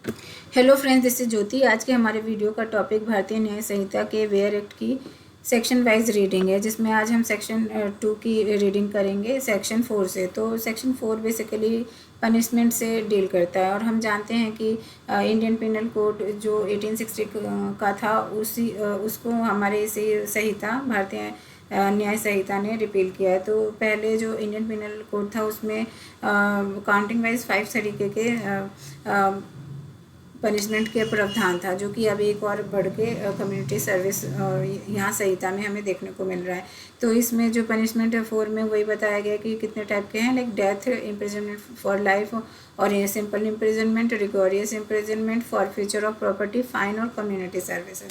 Hello friends, this is ज्योति। आज के हमारे वीडियो का टॉपिक भारतीय न्याय संहिता के वेयर एक्ट की सेक्शन वाइज रीडिंग है, जिसमें आज हम सेक्शन 2 की रीडिंग करेंगे सेक्शन 4 से। तो सेक्शन 4 बेसिकली पनिशमेंट से डील करता है, और हम जानते हैं कि इंडियन पिनल कोड जो 1860 का था उसको हमारे इसी संहिता भारतीय न्याय संहिता ने रिपील किया है। तो पहले जो इंडियन पिनल कोड था उसमें काउंटिंग वाइज 5 तरीके के पनिशमेंट के प्रावधान था, जो कि अब एक और बढ़ के कम्युनिटी सर्विस यहाँ संहिता में हमें देखने को मिल रहा है। तो इसमें जो पनिशमेंट है 4 में वही बताया गया कि कितने टाइप के हैं, like death, imprisonment for life और ये simple imprisonment, rigorous imprisonment, for future of property, fine और कम्युनिटी सर्विस।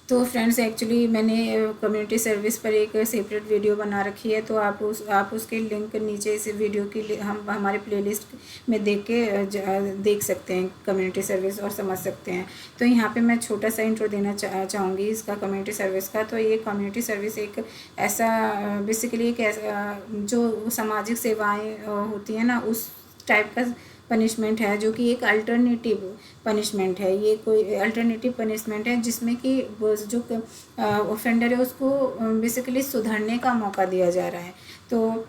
तो फ्रेंड्स, एक्चुअली मैंने कम्युनिटी सर्विस पर एक सेपरेट वीडियो बना रखी है, तो आप उसके लिंक नीचे इस वीडियो की हम हमारे प्लेलिस्ट में देख सकते हैं कम्युनिटी सर्विस और समझ सकते हैं। तो यहाँ पे मैं छोटा सा इंट्रो देना चाहूँगी इसका कम्युनिटी सर्विस का। तो ये कम्युनिटी सर्विस एक ऐसा बेसिकली एक ऐसा जो सामाजिक सेवाएँ होती हैं ना, उस टाइप का पनिशमेंट है, जो कि एक अल्टरनेटिव पनिशमेंट है। ये कोई अल्टरनेटिव पनिशमेंट है जिसमें कि जो ऑफेंडर है उसको बेसिकली सुधरने का मौका दिया जा रहा है। तो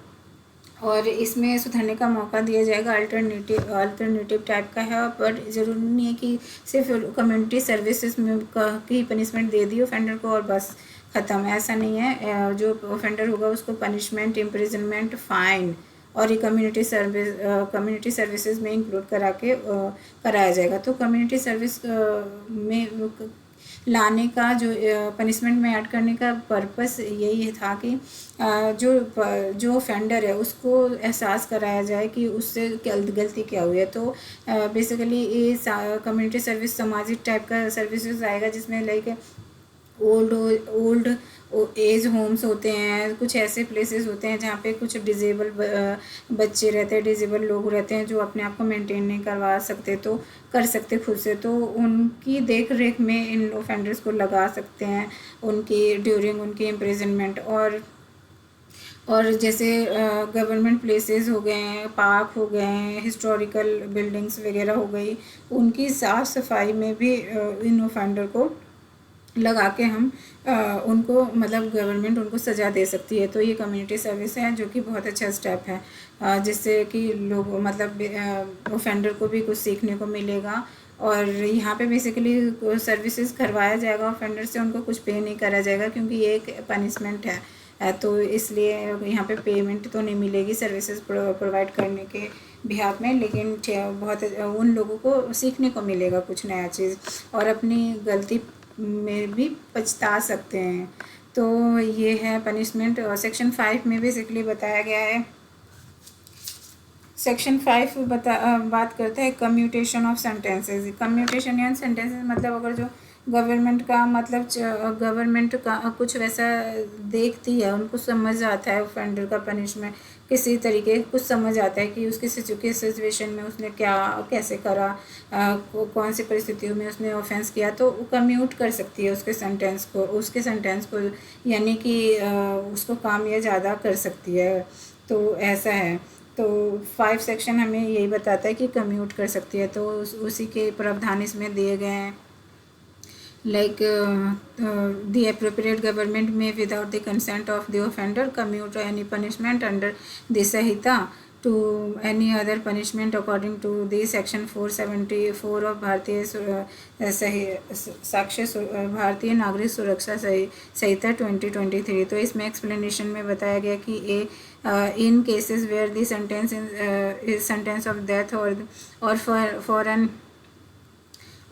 और इसमें सुधरने का मौका दिया जाएगा, अल्टरनेटिव टाइप का है। पर ज़रूरी नहीं है कि सिर्फ कम्युनिटी सर्विसेज में की पनिशमेंट दे दी ऑफेंडर को और बस ख़त्म, ऐसा नहीं है। जो ऑफेंडर होगा उसको पनिशमेंट, इम्प्रिजनमेंट, फाइन और ये कम्युनिटी सर्विसेज में इंक्लूड कराया जाएगा। तो कम्युनिटी सर्विस में लाने का जो पनिशमेंट में ऐड करने का पर्पस यही था कि जो ऑफेंडर है उसको एहसास कराया जाए कि उससे गलती क्या हुई है। तो बेसिकली ये कम्युनिटी सर्विस सामाजिक टाइप का सर्विसेज आएगा, जिसमें लाइक ओल्ड एज होम्स होते हैं, कुछ ऐसे प्लेसेस होते हैं जहाँ पे कुछ डिजेबल बच्चे रहते हैं, डिजेबल लोग रहते हैं जो अपने आप को मेंटेन नहीं करवा सकते, तो कर सकते खुद से। तो उनकी देख रेख में इन ऑफेंडर्स को लगा सकते हैं उनकी ड्यूरिंग उनकी इम्प्रिजनमेंट। और जैसे गवर्नमेंट प्लेसेस हो गए हैं, पार्क हो गए हैं, हिस्टोरिकल बिल्डिंग्स वगैरह हो गई, उनकी साफ़ सफाई में भी इन ऑफेंडर को लगा के हम उनको मतलब गवर्नमेंट उनको सज़ा दे सकती है। तो ये कम्युनिटी सर्विस है, जो कि बहुत अच्छा स्टेप है, जिससे कि लोग मतलब ऑफेंडर को भी कुछ सीखने को मिलेगा। और यहाँ पे बेसिकली सर्विसेज करवाया जाएगा ऑफेंडर से, उनको कुछ पे नहीं करा जाएगा, क्योंकि ये एक पनिशमेंट है। तो इसलिए यहाँ पे पेमेंट तो नहीं मिलेगी सर्विसेज प्रोवाइड करने के बिहाफ में, लेकिन बहुत उन लोगों को सीखने को मिलेगा कुछ नया चीज़, और अपनी गलती में भी पछता सकते हैं। तो ये है पनिशमेंट। और सेक्शन 5 में बेसिकली बताया गया है। सेक्शन 5 बात करता है कम्यूटेशन ऑफ सेंटेंसेस। कम्यूटेशन या सेंटेंसेस मतलब अगर जो गवर्नमेंट का कुछ वैसा देखती है, उनको समझ आता है ऑफेंडर का पनिशमेंट किसी तरीके कुछ समझ आता है कि उसकी सिचुएशन में उसने क्या कैसे करा, कौन सी परिस्थितियों में उसने ऑफेंस किया, तो वो कम्यूट कर सकती है उसके सेंटेंस को, यानी कि उसको काम या ज़्यादा कर सकती है। तो ऐसा है। तो 5 सेक्शन हमें यही बताता है कि कम्यूट कर सकती है। तो उसी के प्रावधान इसमें दिए गए हैं, like the appropriate government may without the consent of the offender commute any punishment under the Sahita to any other punishment according to the section 474 of भारतीय नागरिक सुरक्षा संहिता 2023। तो इसमें एक्सप्लेनेशन में बताया गया कि in cases where the sentence is sentence of death or for an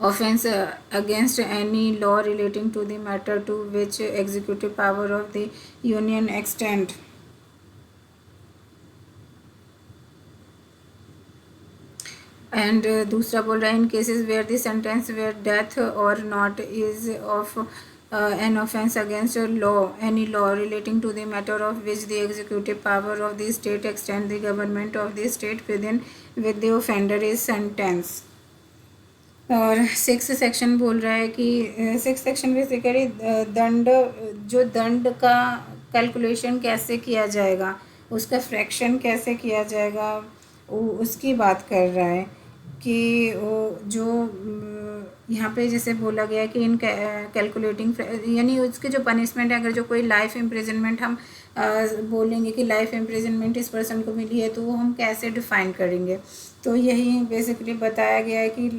offense against any law relating to the matter to which executive power of the union extend, and दूसरा बोल रहा है in cases where the sentence where death or not is of an offense against a law, any law relating to the matter of which the executive power of the state extend the government of the state within with the offender is sentence। और 6 section बोल रहा है कि 6 section basically दंड का calculation कैसे किया जाएगा, उसका फ्रैक्शन कैसे किया जाएगा, उसकी बात कर रहा है। कि जो यहाँ पे जैसे बोला गया है कि इन कैलकुलेटिंग, यानी उसके जो पनिशमेंट है, अगर जो कोई लाइफ इम्प्रिजनमेंट हम बोलेंगे कि लाइफ इम्प्रिजनमेंट इस पर्सन को मिली है, तो वो हम कैसे डिफ़ाइन करेंगे। तो यही बेसिकली बताया गया है कि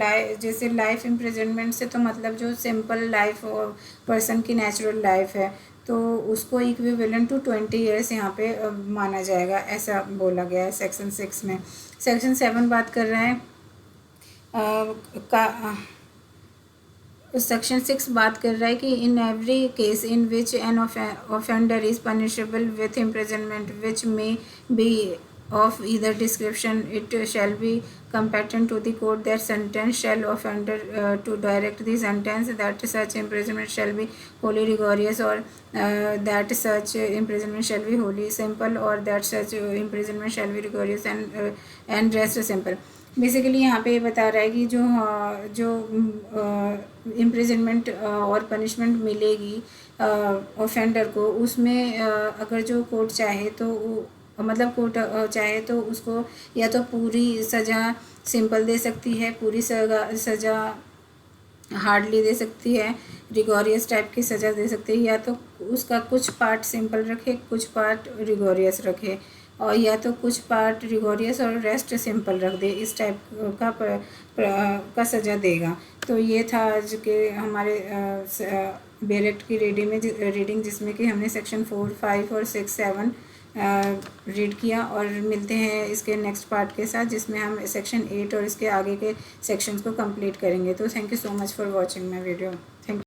जैसे लाइफ इम्प्रिजनमेंट से तो मतलब जो सिंपल लाइफ और पर्सन की नेचुरल लाइफ है, तो उसको इक्विवेलेंट टू 20 ईयर्स यहाँ पे माना जाएगा, ऐसा बोला गया है सेक्शन 6 में। सेक्शन 7 बात कर रहे हैं सेक्शन 6 बात कर रहा है कि in every case in which N offender is punishable with imprisonment which may be of either description, it shall be competent to the court that sentence shall offender to direct the sentence, that such imprisonment shall be wholly rigorous, or that such imprisonment shall be wholly simple, or that such imprisonment shall be rigorous and rest simple। Basically यहाँ पे ये बता रहा है कि जो imprisonment और punishment मिलेगी ऑफेंडर को, उसमें अगर जो कोर्ट चाहे तो मतलब कोर्ट चाहे तो उसको या तो पूरी सज़ा सिंपल दे सकती है, पूरी सज़ा हार्डली दे सकती है, रिगोरियस टाइप की सज़ा दे सकती है, या तो उसका कुछ पार्ट सिंपल रखे, कुछ पार्ट रिगोरियस रखे, और या तो कुछ पार्ट रिगोरियस और रेस्ट सिंपल रख दे, इस टाइप का सज़ा देगा। तो ये था आज के हमारे बेल एक्ट की रीडिंग जिसमें कि हमने सेक्शन 4, 5 और 6, 7 रीड किया। और मिलते हैं इसके नेक्स्ट पार्ट के साथ, जिसमें हम सेक्शन 8 और इसके आगे के सेक्शंस को कंप्लीट करेंगे। तो thank you so much for watching my video. Thank you.